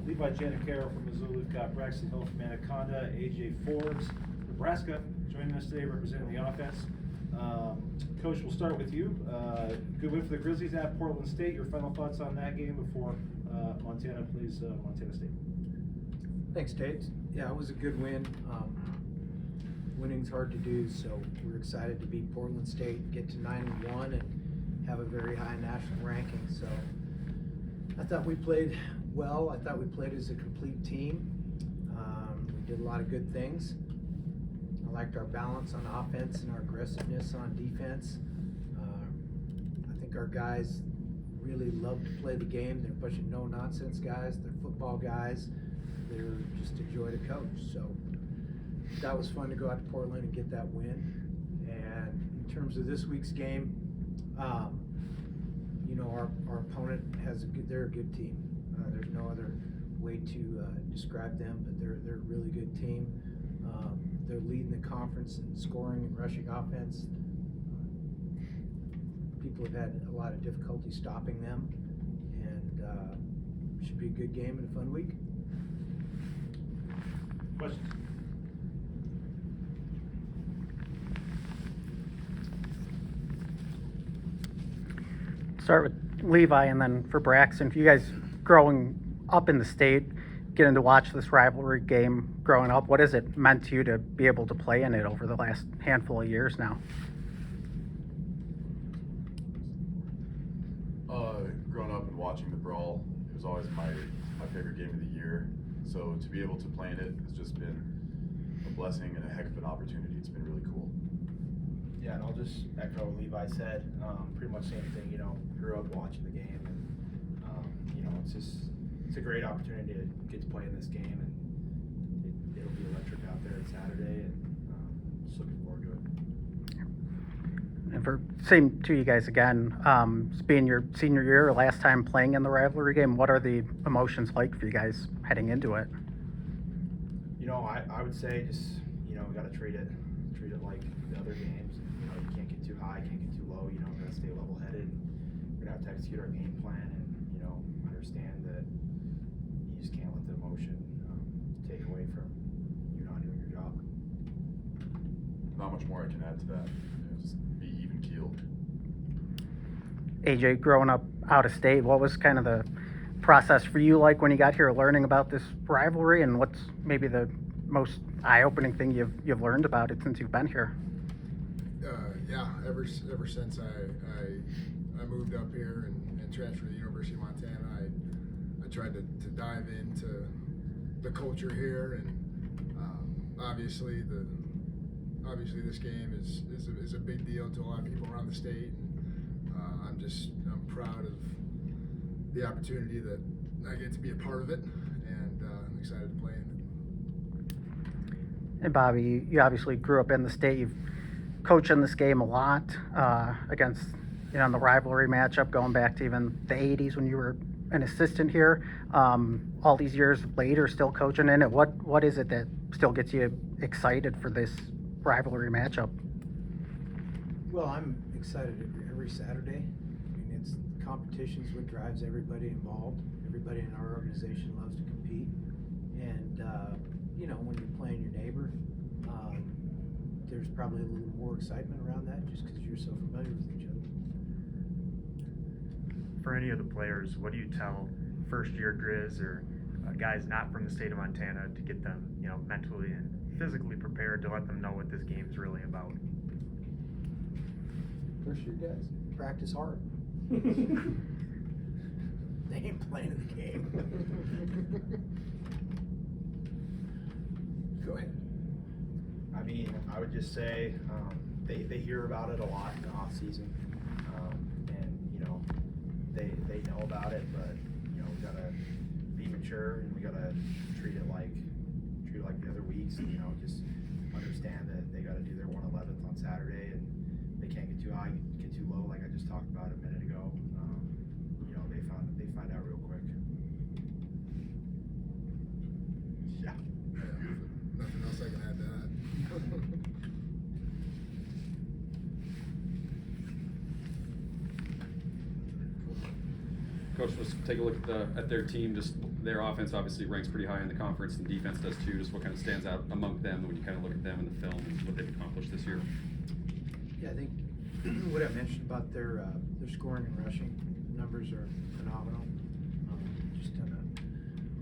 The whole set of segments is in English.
Levi Janacaro from Missoula. We've got Braxton Hill from Anaconda. AJ Forbes, Nebraska, joining us today representing the offense. Coach, we'll start with you. Good win for the Grizzlies at Portland State. Your final thoughts on that game before Montana plays Montana State. Thanks, Tate. Yeah, it was a good win. Winning's hard to do, so we're excited to beat Portland State, get to 9-1, and have a very high national ranking. So I thought we played well. I thought we played as a complete team. We did a lot of good things. I liked our balance on offense and our aggressiveness on defense. I think our guys really love to play the game. They're a bunch of no-nonsense guys. They're football guys. They're just a joy to coach. So that was fun to go out to Portland and get that win. And in terms of this week's game, you know, our opponent they're a good team. There's no other way to describe them, but they're a really good team. They're leading the conference in scoring and rushing offense. People have had a lot of difficulty stopping them, and should be a good game and a fun week. Questions? Start with Levi and then for Braxton. For you guys growing up in the state, getting to watch this rivalry game growing up, what has it meant to you to be able to play in it over the last handful of years now? Growing up and watching the brawl, it was always my favorite game of the year. So to be able to play in it has just been a blessing and a heck of an opportunity. It's been really cool. Yeah, and I'll just echo what Levi said. Pretty much same thing. You know, grew up watching the game, and you know, it's a great opportunity to get to play in this game, and it'll be electric out there on Saturday, and just looking forward to it. And for same to you guys again, it's being your senior year, last time playing in the rivalry game, what are the emotions like for you guys heading into it? You know, I would say just, you know, we got to treat it like the other games. You know, you can't get too high, can't get too low. You know, we got to stay level-headed. We're gonna have to execute our game plan, and you know, understand that you just can't let the emotion take away from you not doing your job. Not much more I can add to that. You know, just be even keeled. AJ, growing up out of state, what was kind of the process for you like when you got here learning about this rivalry, and what's maybe the most eye-opening thing you've learned about it since you've been here? Yeah, ever since I moved up here and transferred to the University of Montana, I tried to dive into the culture here, and obviously this game is a big deal to a lot of people around the state. And I'm proud of the opportunity that I get to be a part of it, and I'm excited to play in it. And Bobby, you obviously grew up in the state. You've coached in this game a lot against, you know, in the rivalry matchup going back to even the 80s when you were an assistant here. All these years later, still coaching in it. What is it that still gets you excited for this rivalry matchup? Well, I'm excited every Saturday. I mean, it's competition's what drives everybody involved. Everybody in our organization loves to compete, and you know, when you're playing your neighbor, there's probably a little more excitement around that just because you're so familiar with each other. For any of the players, what do you tell first-year Grizz or guys not from the state of Montana to get them, you know, mentally and physically prepared to let them know what this game is really about? First year guys, practice hard. They ain't playing the game. Go ahead. I mean, I would just say they hear about it a lot in the off season, and you know, they know about it, but you know, we gotta be mature and we gotta treat it like the other weeks, and you know, just understand that they gotta do their 111th on Saturday, and they can't get too high, get too low, like I just talked about a minute ago. You know, they find out real quick. Yeah. Nothing else I can add to that. Coach, let's take a look at their team. Just their offense obviously ranks pretty high in the conference, and defense does too. Just what kind of stands out among them when you kind of look at them in the film and what they've accomplished this year? Yeah, I think what I mentioned about their scoring and rushing numbers are phenomenal. Just done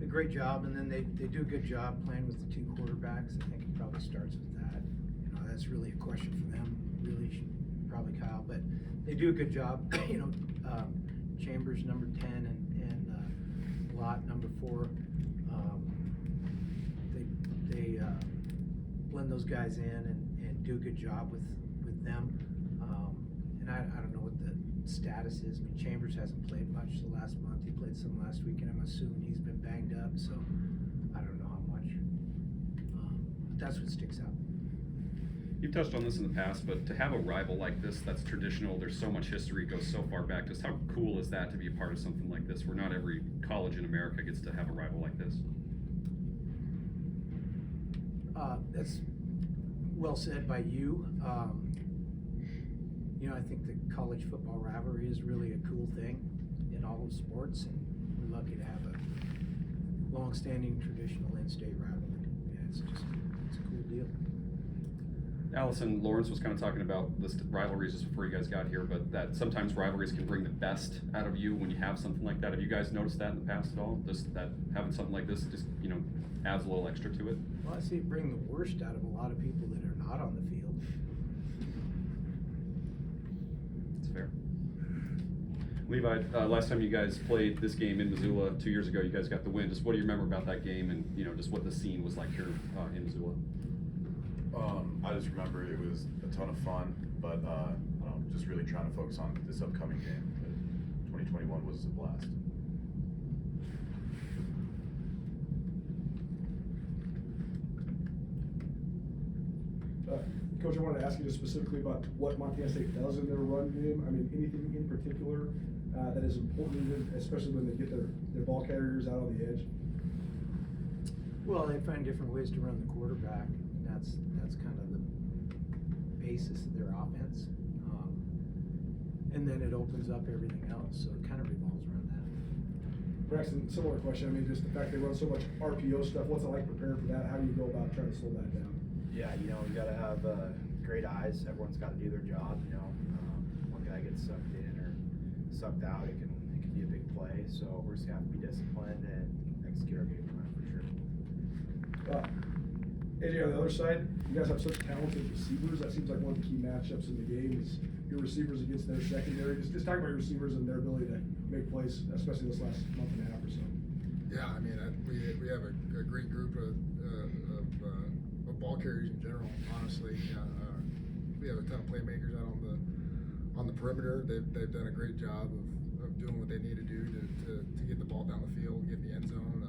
a great job, and then they do a good job playing with the two quarterbacks. I think it probably starts with that. You know, that's really a question for them, really, probably Kyle, but they do a good job. You know, Chambers number 10 and Lott number 4. They blend those guys in and do a good job with them. And I don't know what the status is. I mean, Chambers hasn't played much the last month. He played some last week, and I'm assuming he's been banged up, so I don't know how much. But that's what sticks out. You've touched on this in the past, but to have a rival like this that's traditional, there's so much history, goes so far back. Just how cool is that to be a part of something like this, where not every college in America gets to have a rival like this? That's well said by you. You know, I think the college football rivalry is really a cool thing in all of sports, and we're lucky to have a long-standing traditional in-state rivalry. Yeah, it's a cool deal. Allison Lawrence was kind of talking about this rivalries just before you guys got here, but that sometimes rivalries can bring the best out of you when you have something like that. Have you guys noticed that in the past at all? Just that having something like this just, you know, adds a little extra to it? Well, I see it bring the worst out of a lot of people that are not on the field. That's fair. Levi, last time you guys played this game in Missoula 2 years ago, you guys got the win. Just what do you remember about that game, and you know, just what the scene was like here in Missoula? I just remember it was a ton of fun, but just really trying to focus on this upcoming game. 2021 was a blast. Coach, I wanted to ask you just specifically about what Montana State does in their run game. I mean, anything in particular that is important, especially when they get their ball carriers out on the edge? Well, they find different ways to run the quarterback. That's kind of the basis of their offense. And then it opens up everything else, so it kind of revolves around that. Braxton, similar question. I mean, just the fact they run so much RPO stuff, what's it like preparing for that? How do you go about trying to slow that down? Yeah, you know, you gotta have great eyes. Everyone's gotta do their job, you know. One guy gets sucked in or sucked out, it can be a big play. So we're just gonna have to be disciplined and execute our game plan for sure. AJ, on the other side, you guys have such talented receivers. That seems like one of the key matchups in the game is your receivers against their secondary. Just talk about your receivers and their ability to make plays, especially this last month and a half or so. Yeah, I mean, we have a great group of ball carriers in general. Honestly, we have a ton of playmakers out on the perimeter. They've done a great job of doing what they need to do to get the ball down the field, get in the end zone.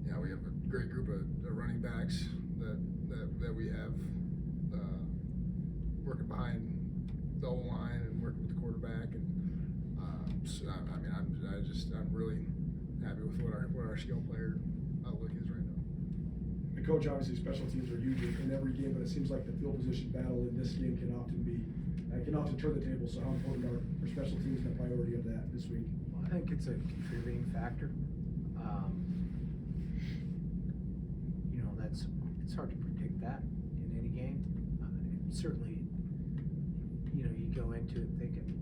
Yeah, we have a great group of running backs that we have working behind the O-line and working with the quarterback, and so, I mean, I'm really happy with what our skill player outlook is right now. And Coach, obviously special teams are huge in every game, but it seems like the field position battle in this game can often turn the table. So how important are special teams and the priority of that this week? Well, I think it's a contributing factor. You know, it's hard to predict that in any game. Certainly, you know, you go into it thinking,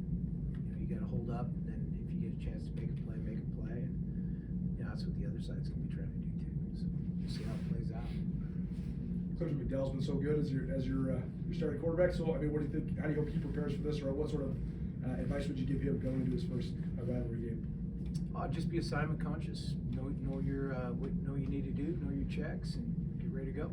you know, you got to hold up, and then if you get a chance to make a play, make a play. And, you know, that's what the other side's going to be trying to do too. So we'll see how it plays out. Coach McDowell's been so good as your starting quarterback. So I mean, what do you think? How do you hope he prepares for this, or what sort of advice would you give him going into his first rivalry game? Just be assignment conscious. Know your what you need to do. Know your checks, and get ready to go.